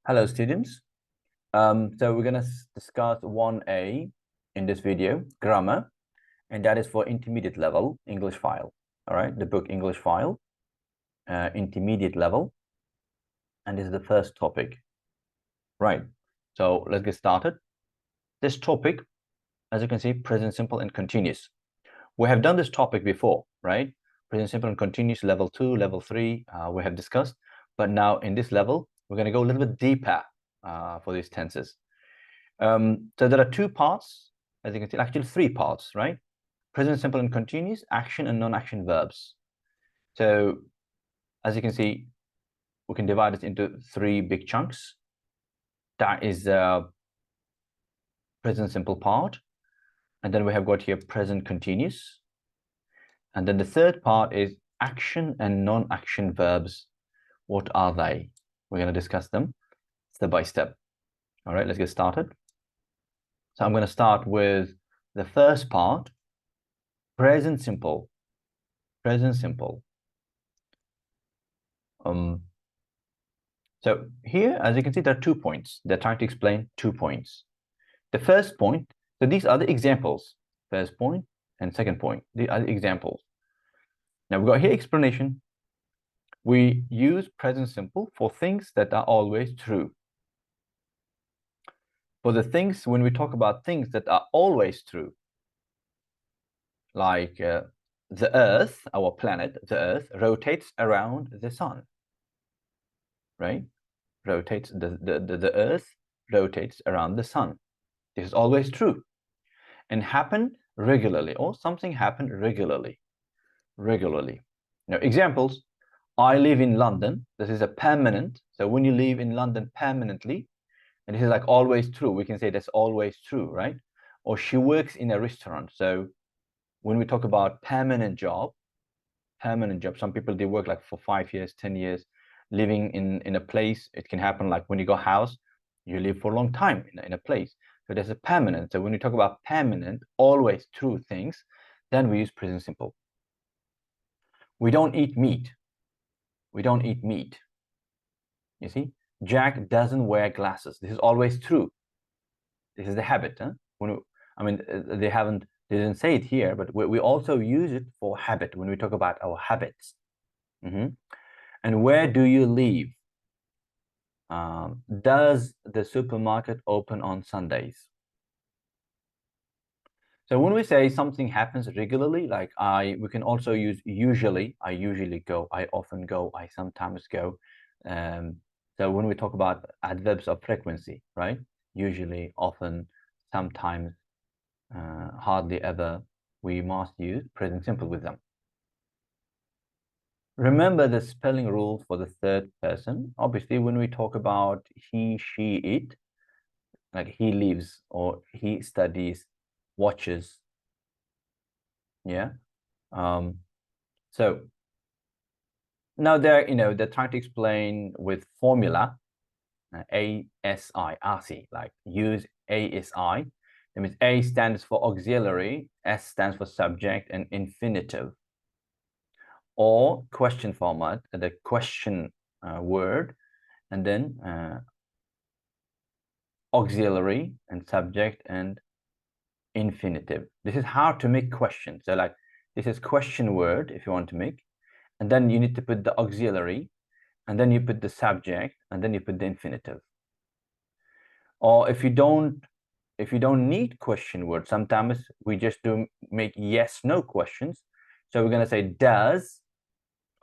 Hello, students. So we're going to discuss 1A in this video, grammar, and that is for intermediate level English file. All right, the book English file, intermediate level, and this is the first topic. Right, so let's get started. This topic, as you can see, present simple and continuous. We have done this topic before, right? Present simple and continuous, level 2, level 3, we have discussed. But now in this level, we're going to go a little bit deeper for these tenses. So there are two parts, as you can see, actually three parts, right? Present simple and continuous, action and non-action verbs. So as you can see, we can divide it into three big chunks. That is the present simple part. And then we have got here present continuous. And then the third part is action and non-action verbs. What are they? We're going to discuss them step by step. All right, let's get started. So I'm going to start with the first part, present simple. Present simple. So here, as you can see, there are 2 points. They're trying to explain 2 points. The first point, so these are the examples. First point and second point. These are the examples. Now we've got here explanation. We use present simple for things that are always true. For the things, when we talk about things that are always true, like the Earth, our planet, the Earth, rotates around the sun, right? Rotates, the Earth rotates around the sun. This is always true and happen regularly, or something happened regularly. Now, examples, I live in London. This is a permanent. So when you live in London permanently, and this is like always true, we can say that's always true, right? Or she works in a restaurant. So when we talk about permanent job, some people, they work like for 5 years, 10 years, living in a place. It can happen like when you go house, you live for a long time in a place. So there's a permanent. So when we talk about permanent, always true things, then we use present simple. We don't eat meat. We don't eat meat. You see, Jack doesn't wear glasses. This is always true. This is the habit. Huh? They didn't say it here, but we also use it for habit when we talk about our habits. And where do you live? Does the supermarket open on Sundays? So when we say something happens regularly, like we can also use usually. I usually go, I often go, I sometimes go. So when we talk about adverbs of frequency, right? Usually, often, sometimes, hardly ever, we must use present simple with them. Remember the spelling rules for the third person. Obviously, when we talk about he, she, it, like he lives or he studies, watches. Yeah. So now they're trying to explain with formula, ASI, like use ASI. That means A stands for auxiliary, S stands for subject and infinitive. Or question format, the question word, and then auxiliary and subject and infinitive. This is how to make questions. So like this is question word if you want to make, and then you need to put the auxiliary, and then you put the subject, and then you put the infinitive. Or if you don't need question words, sometimes we just do make yes no questions. So we're going to say, does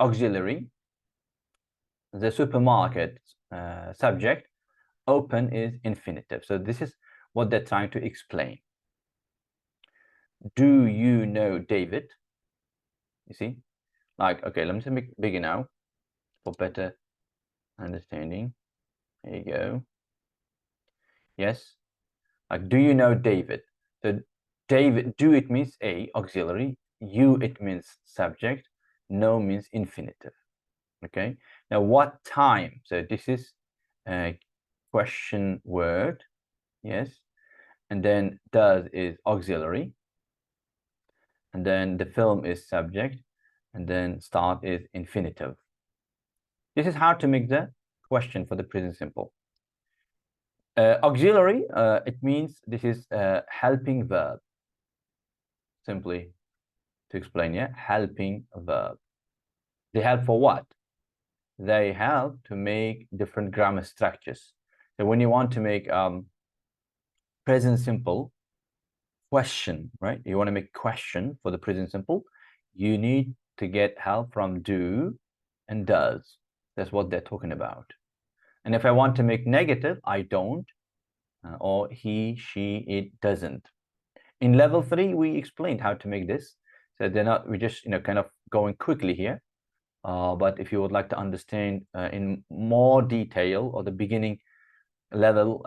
auxiliary, the supermarket subject, open is infinitive. So this is what they're trying to explain. Do you know David? You see, like, okay, let me just make bigger now for better understanding. There you go. Yes, like, do you know David? So David, do, it means A, auxiliary. You, it means subject. No means infinitive. Okay, now what time? So this is a question word. Yes, and then does is auxiliary, and then the film is subject, and then start is infinitive. This is how to make the question for the present simple. Auxiliary, it means this is a helping verb. Simply to explain, yeah, helping verb. They help for what? They help to make different grammar structures. So when you want to make present simple question, right? You want to make question for the present simple, you need to get help from do and does. That's what they're talking about. And if I want to make negative, I don't, or he, she, it doesn't. In level 3, we explained how to make this. So they're not, we're just, kind of going quickly here. But if you would like to understand in more detail or the beginning level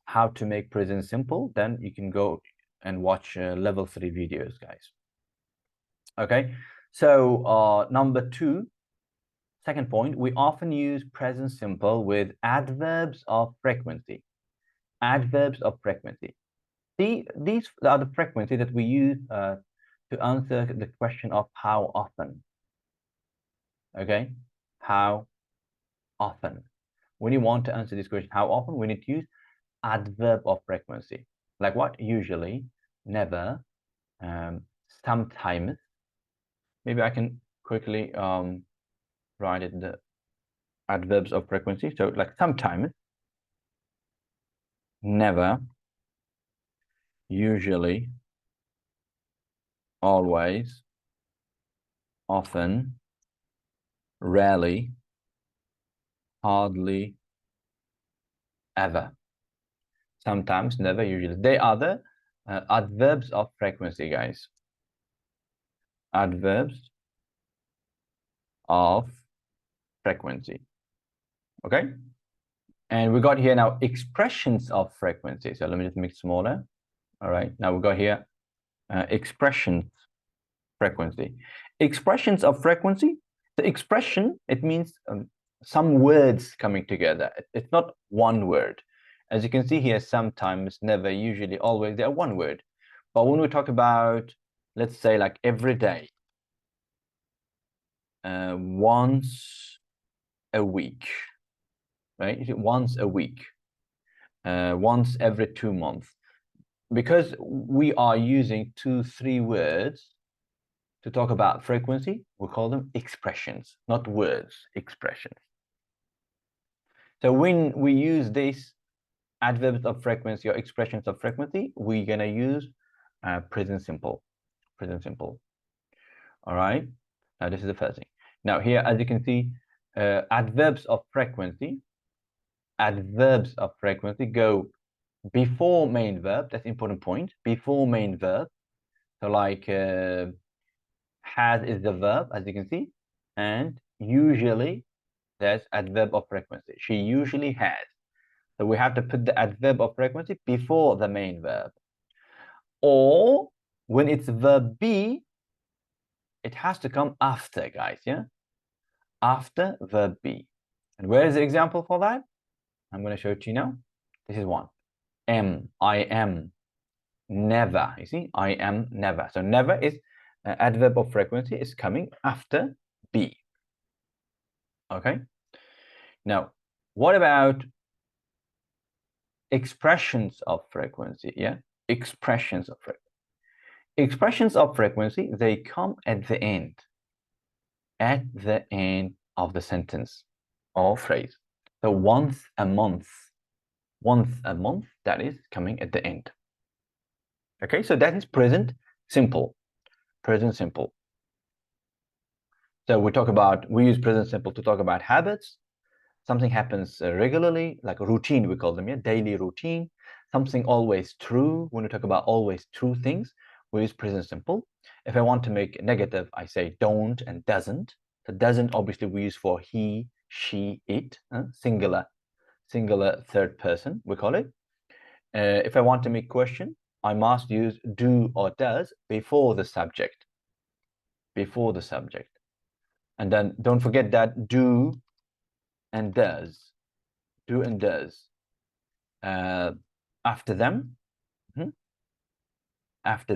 how to make present simple, then you can go and watch level 3 videos, guys. Okay, so number 2, second point, we often use present simple with adverbs of frequency. Adverbs of frequency. These are the frequency that we use to answer the question of how often. Okay, how often. When you want to answer this question, how often, we need to use adverb of frequency. Like what? Usually, never, sometimes. Maybe I can quickly write it the adverbs of frequency. So like sometimes, never, usually, always, often, rarely, hardly, ever. Sometimes, never, usually. They are the adverbs of frequency, guys. Adverbs of frequency. Okay? And we got here now expressions of frequency. So let me just make it smaller. All right. Now we got here expressions frequency. Expressions of frequency. The expression, it means some words coming together. It's not one word. As you can see here, sometimes, never, usually, always, they are one word. But when we talk about, let's say, like every day, once a week, right? Once a week, once every 2 months. Because we are using 2-3 words to talk about frequency, we call them expressions, not words, expressions. So when we use these adverbs of frequency or expressions of frequency, we're gonna use present simple, present simple. All right, now this is the first thing. Now here, as you can see, adverbs of frequency go before main verb. That's important point, before main verb. So like has is the verb, as you can see, and usually there's adverb of frequency. She usually has. So we have to put the adverb of frequency before the main verb. Or when it's verb be, it has to come after, guys, yeah? After verb be. And where is the example for that? I'm going to show it to you now. This is one. I am, never. You see, I am, never. So never is adverb of frequency is coming after be. Okay. Now, what about expressions of frequency? Yeah, expressions of frequency. Expressions of frequency, they come at the end of the sentence or phrase. So once a month, that is coming at the end. Okay, so that is present simple, present simple. So we use present simple to talk about habits. Something happens regularly, like a routine, we call them, yeah, daily routine. Something always true. When we talk about always true things, we use present simple. If I want to make negative, I say don't and doesn't. So doesn't, obviously, we use for he, she, it, singular third person, we call it. If I want to make question, I must use do or does before the subject. Before the subject. And then don't forget that do and does. Do and does. After them, after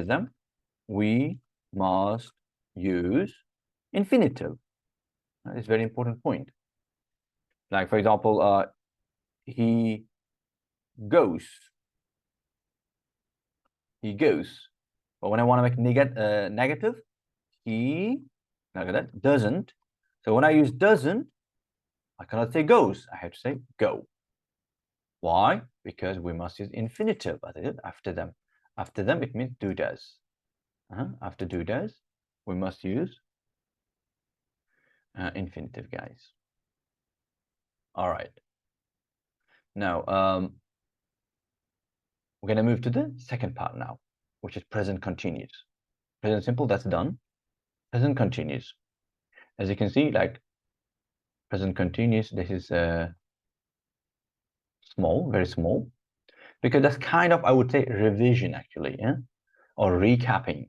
them, we must use infinitive. It's a very important point. Like, for example, he goes. He goes. But when I want to make negative, he, look at that, doesn't. So when I use doesn't, I cannot say goes. I have to say go. Why? Because we must use infinitive after them. After them, it means do does. After do does, we must use infinitive, guys. All right. Now, we're going to move to the second part now, which is present continuous. Present simple, that's done. Present continuous. As you can see, like present continuous, this is small, very small, because that's kind of, I would say, revision actually, yeah, or recapping,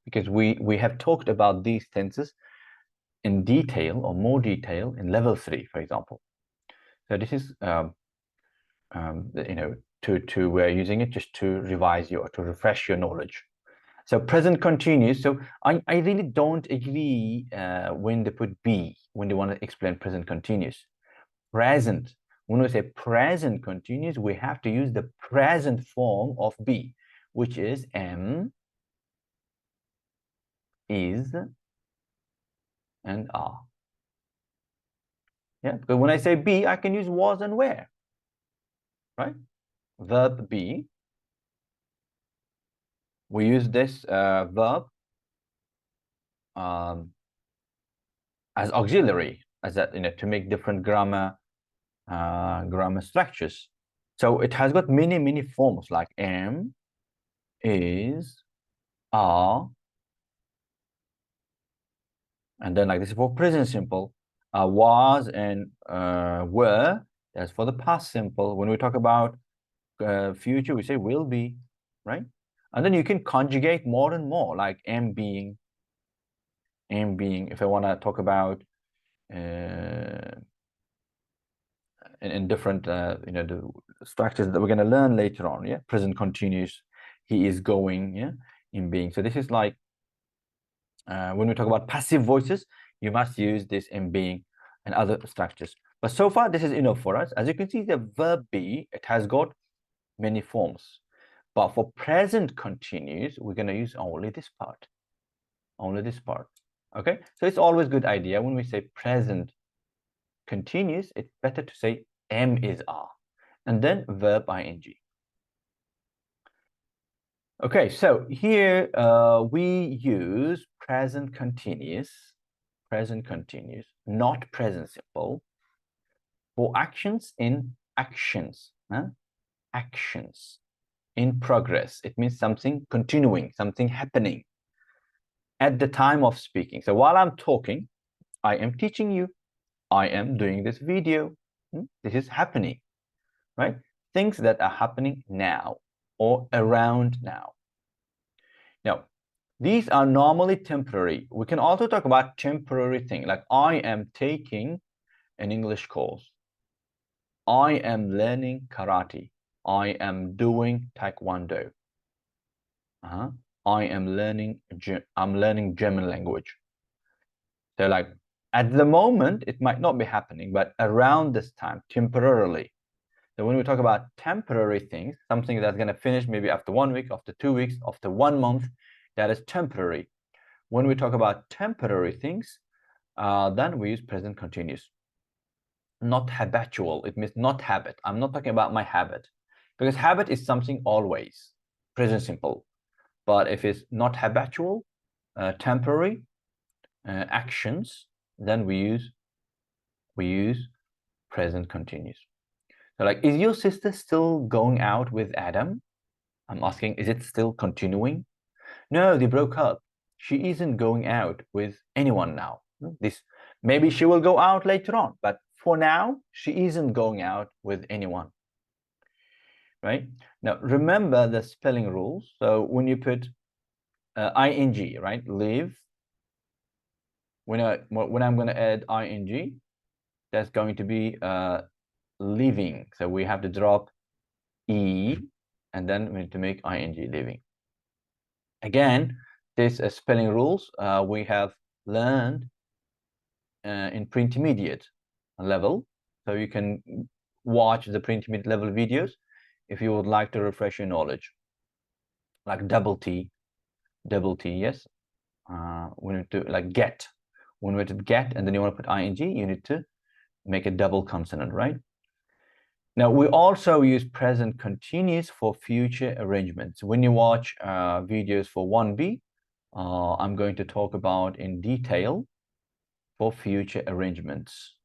because we have talked about these tenses in detail or more detail in level 3, for example. So this is you know, we're using it just to revise you or to refresh your knowledge. So present continuous. So I really don't agree when they put be, when they want to explain present continuous. Present. When we say present continuous, we have to use the present form of be, which is am, is, and are. Yeah, because when I say be, I can use was and were, right? Verb be. We use this verb as auxiliary, as that, you know, to make different grammar structures. So it has got many forms like am, is, are, and then like this is for present simple, was and were. That's for the past simple. When we talk about future, we say will be, right? And then you can conjugate more and more, like am being. If I want to talk about in different you know, the structures that we're going to learn later on, yeah, present continuous, he is going, yeah, in being. So this is like when we talk about passive voices, you must use this in being and other structures. But so far this is enough for us. As you can see, the verb be, it has got many forms, but for present continuous, we're going to use only this part, okay? So it's always a good idea when we say present continuous, it's better to say am, is, are, and then verb ing. Okay, so here we use present continuous, not present simple, for actions in actions, actions in progress. It means something continuing, something happening at the time of speaking. So while I'm talking, I am teaching you, I am doing this video. This is happening, right? Things that are happening now or around now. Now, these are normally temporary. We can also talk about temporary things, like I am taking an English course. I am learning karate. I am doing taekwondo. I'm learning German language. So like at the moment, it might not be happening, but around this time, temporarily. So when we talk about temporary things, something that's going to finish maybe after 1 week, after 2 weeks, after 1 month, that is temporary. When we talk about temporary things, then we use present continuous. Not habitual. It means not habit. I'm not talking about my habit, because habit is something always, present simple. But if it's not habitual, temporary actions, then we use present continuous. So like, is your sister still going out with Adam? I'm asking, is it still continuing? No, they broke up. She isn't going out with anyone now. Maybe she will go out later on, but for now, she isn't going out with anyone. Right? Now, remember the spelling rules. So when you put ing, right, live, when I'm going to add ing, that's going to be living. So we have to drop e, and then we need to make ing, living. Again, these spelling rules we have learned in pre-intermediate level. So you can watch the pre-intermediate level videos if you would like to refresh your knowledge. Like double T, yes. We need to like get. When we to get and then you want to put ing, you need to make a double consonant, right? Now, we also use present continuous for future arrangements. When you watch videos for 1B, I'm going to talk about in detail for future arrangements.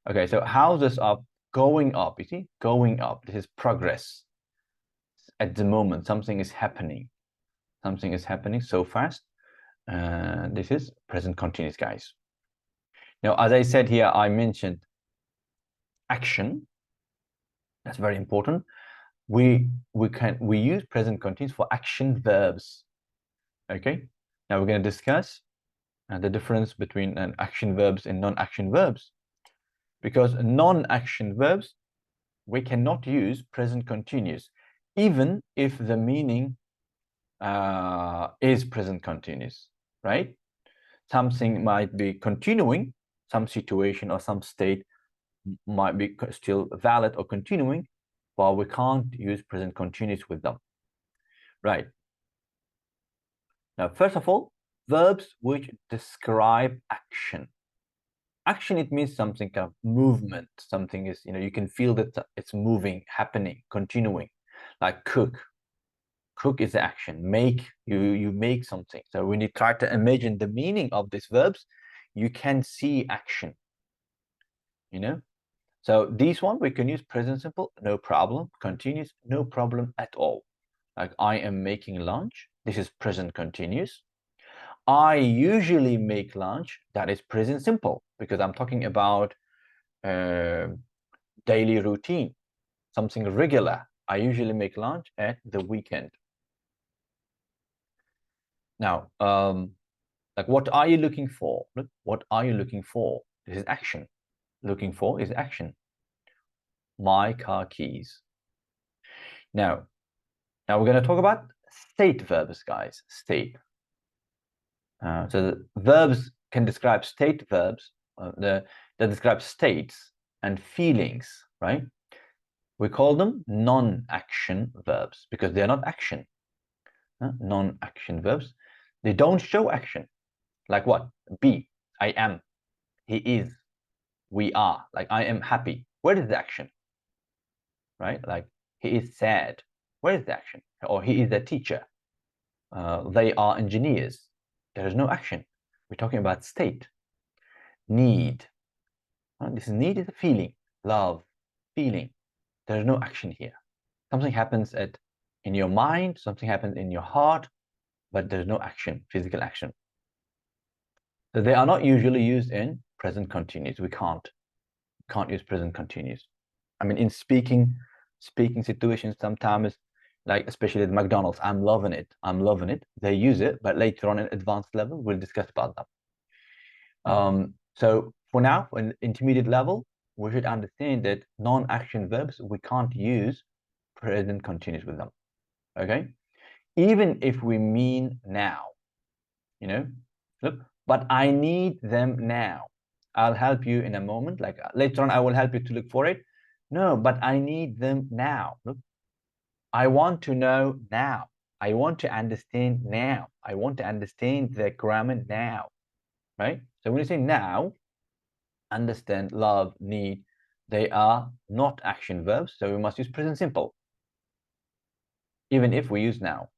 Okay, so houses are going up, you see? Going up. This is progress. At the moment, something is happening. Something is happening so fast. This is present continuous, guys. Now, as I said here, I mentioned action. That's very important. We use present continuous for action verbs. Okay. Now we're going to discuss the difference between action verbs and non-action verbs. Because non-action verbs, we cannot use present continuous, even if the meaning is present continuous, right? Something might be continuing, some situation or some state might be still valid or continuing, but we can't use present continuous with them, right? Now, first of all, verbs which describe action. Action, it means something kind of movement. Something is, you can feel that it's moving, happening, continuing. Like cook. Cook is action. Make, you make something. So when you try to imagine the meaning of these verbs, you can see action. So these one, we can use present simple, no problem. Continuous, no problem at all. Like I am making lunch. This is present continuous. I usually make lunch. That is present simple because I'm talking about daily routine, something regular. I usually make lunch at the weekend. Now, like what are you looking for? Look, what are you looking for? This is action. Looking for is action. My car keys. Now we're going to talk about state verbs, guys. State. So the verbs can describe state verbs that describe states and feelings, right? We call them non-action verbs because they're not action. Non-action verbs. They don't show action. Like what? Be, I am, he is, we are. Like I am happy. Where is the action? Right? Like he is sad. Where is the action? Or he is a teacher. They are engineers. There is no action. We're talking about state. Need. This need is a feeling. Love. Feeling. There is no action here. Something happens in your mind, something happens in your heart, but there's no action, physical action. So they are not usually used in present continuous. We can't use present continuous. I mean, in speaking situations, sometimes, like especially at McDonald's, I'm loving it. They use it, but later on in advanced level, we'll discuss about that. So for now, in intermediate level, we should understand that non-action verbs, we can't use present continuous with them. Okay? Even if we mean now, look, but I need them now. I'll help you in a moment. Like later on, I will help you to look for it. No, but I need them now. Look, I want to know now. I want to understand now. I want to understand the grammar now, right? So when you say now, understand, love, need, they are not action verbs. So we must use present simple, even if we use now.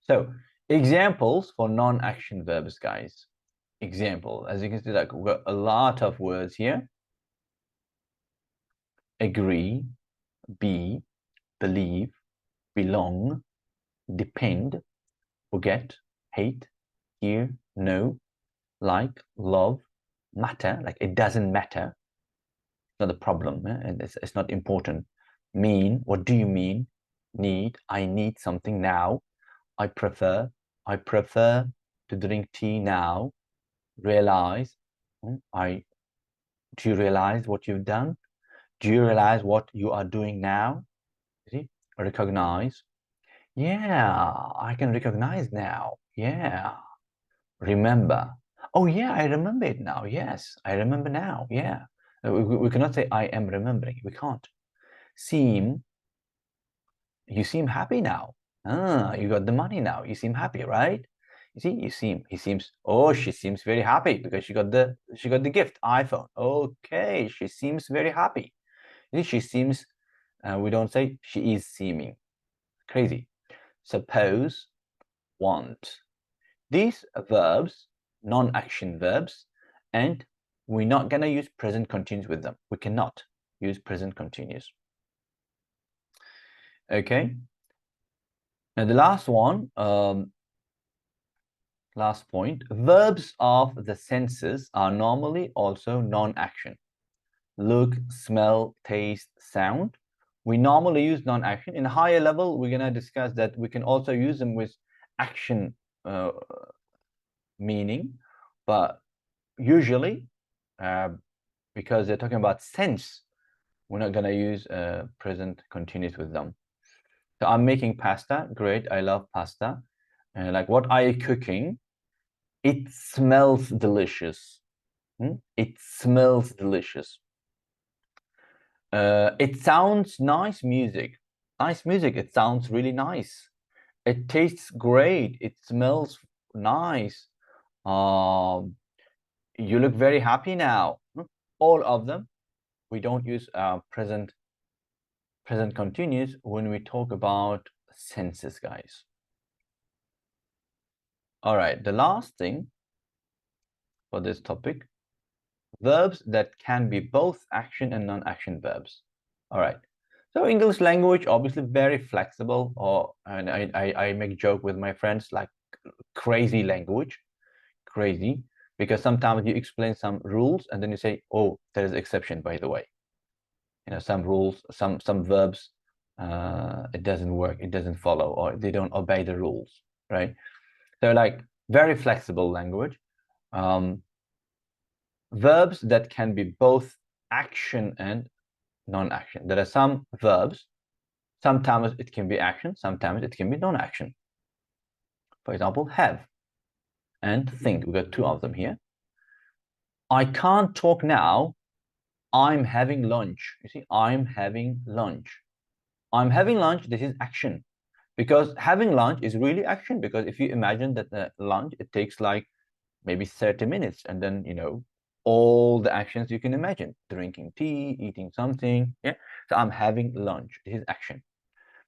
So examples for non-action verbs, guys. Example, as you can see, like we've got a lot of words here. Agree, be, believe, belong, depend, forget, hate, hear, know, like, love, matter, like it doesn't matter. It's not a problem, and it's not important. Mean, what do you mean? Need, I need something now. I prefer to drink tea now. Realize, do you realize what you've done? Do you realize what you are doing now? See? Recognize. Yeah, I can recognize now. Yeah. Remember. Oh, yeah, I remember it now. Yes, I remember now. Yeah. We cannot say I am remembering. We can't. Seem, you seem happy now. Ah, you got the money now. You seem happy, right? You see, he seems, oh, she seems very happy because she got the gift, iPhone. Okay, she seems very happy. You see, she seems, we don't say she is seeming. Crazy. Suppose, want. These verbs, non-action verbs, and we're not gonna use present continuous with them. We cannot use present continuous. Okay. Now the last one, last point, verbs of the senses are normally also non-action. Look, smell, taste, sound. We normally use non-action. In a higher level, we're going to discuss that we can also use them with action meaning, but usually, because they're talking about sense, we're not going to use present continuous with them. So I'm making pasta. Great. I love pasta. Like, what are you cooking? It smells delicious. It smells delicious. It sounds nice music. Nice music. It sounds really nice. It tastes great. It smells nice. You look very happy now. All of them. We don't use present continuous when we talk about senses, guys. All right, the last thing for this topic, verbs that can be both action and non-action verbs. All right, so English language, obviously very flexible, and I make joke with my friends, like crazy language, crazy, because sometimes you explain some rules and then you say, oh, there is exception, by the way. You know, some rules, some verbs, it doesn't work, it doesn't follow, or they don't obey the rules, right? So like very flexible language. Verbs that can be both action and non-action. There are some verbs, sometimes it can be action, sometimes it can be non-action. For example, have and think. We got two of them here. I can't talk now. I'm having lunch. You see, I'm having lunch. I'm having lunch. This is action, because having lunch is really action. Because if you imagine that the lunch, it takes like maybe 30 minutes, and then, you know, all the actions you can imagine, drinking tea, eating something. Yeah. So I'm having lunch. This is action.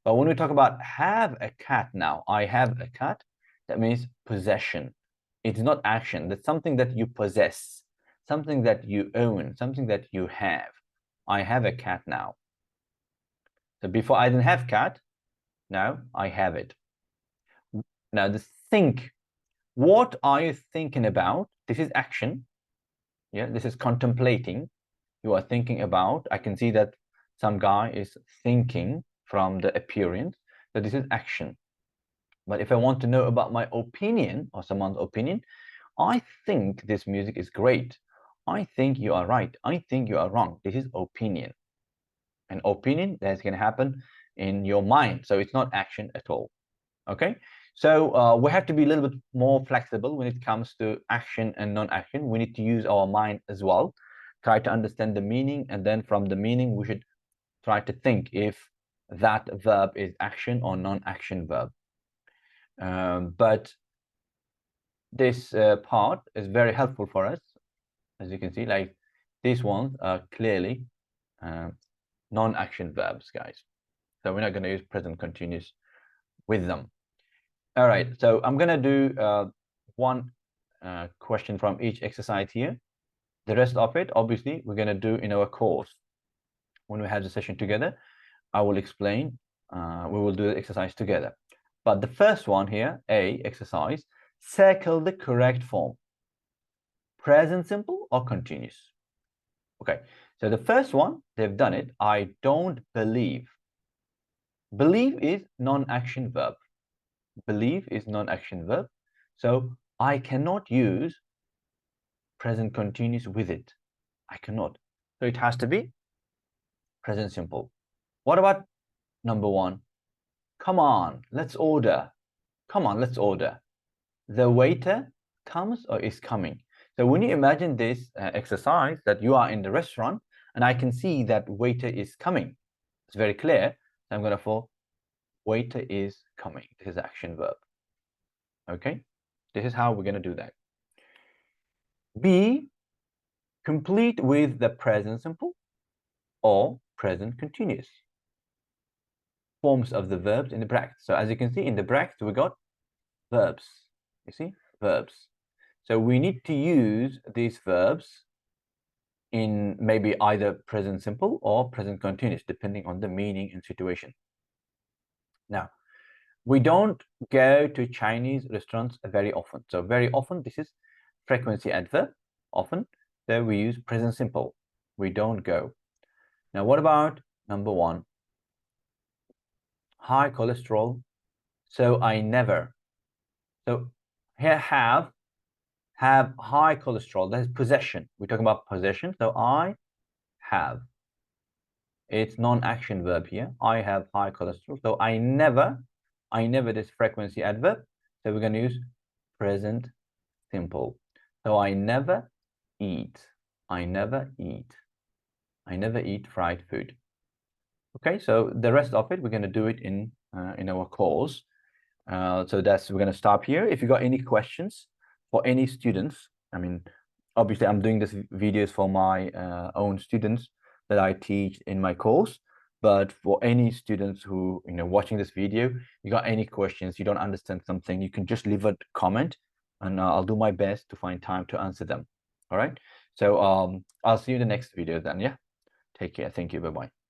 But when we talk about have a cat now, I have a cat, that means possession. It's not action. That's something that you possess, something that you own, something that you have. I have a cat now. So before I didn't have cat, now I have it. Now the think, what are you thinking about? This is action. Yeah, this is contemplating. You are thinking about. I can see that some guy is thinking from the appearance. So this is action. But if I want to know about my opinion or someone's opinion, I think this music is great. I think you are right. I think you are wrong. This is opinion. An opinion that's going to happen in your mind. So it's not action at all. Okay. So we have to be a little bit more flexible when it comes to action and non-action. We need to use our mind as well. Try to understand the meaning, and then from the meaning, we should try to think if that verb is action or non-action verb. But this part is very helpful for us, as you can see. Like these ones are clearly non-action verbs, guys. So we're not going to use present continuous with them. All right, so I'm going to do one question from each exercise here. The rest of it, obviously, we're going to do in our course. When we have the session together, I will explain. We will do the exercise together. But the first one here, A, exercise, circle the correct form. Present simple or continuous? Okay, so the first one, they've done it. I don't believe. Believe is non-action verb. Believe is non-action verb. So I cannot use present continuous with it. I cannot. So it has to be present simple. What about number one? Come on, let's order. Come on, let's order. The waiter comes or is coming. So when you imagine this exercise, that you are in the restaurant and I can see that waiter is coming. It's very clear. So I'm going to for waiter is coming. This is action verb. Okay, this is how we're going to do that. B, complete with the present simple or present continuous forms of the verbs in the brackets. So as you can see in the brackets, we got verbs. You see, verbs. So we need to use these verbs in maybe either present simple or present continuous, depending on the meaning and situation. Now, we don't go to Chinese restaurants very often. So very often, this is frequency adverb, often. So we use present simple. We don't go. Now, what about number one? High cholesterol. So I never. So here have high cholesterol. That is possession. We're talking about possession. So I have. It's non-action verb here. I have high cholesterol. So I never this frequency adverb. So we're going to use present simple. So I never eat. I never eat. I never eat fried food. Okay, so the rest of it, we're going to do it in our course. So we're going to stop here. If you got any questions for any students, I mean, obviously I'm doing this videos for my own students that I teach in my course, but for any students who, watching this video, you got any questions, you don't understand something, you can just leave a comment and I'll do my best to find time to answer them. All right. So I'll see you in the next video then. Yeah. Take care. Thank you. Bye-bye.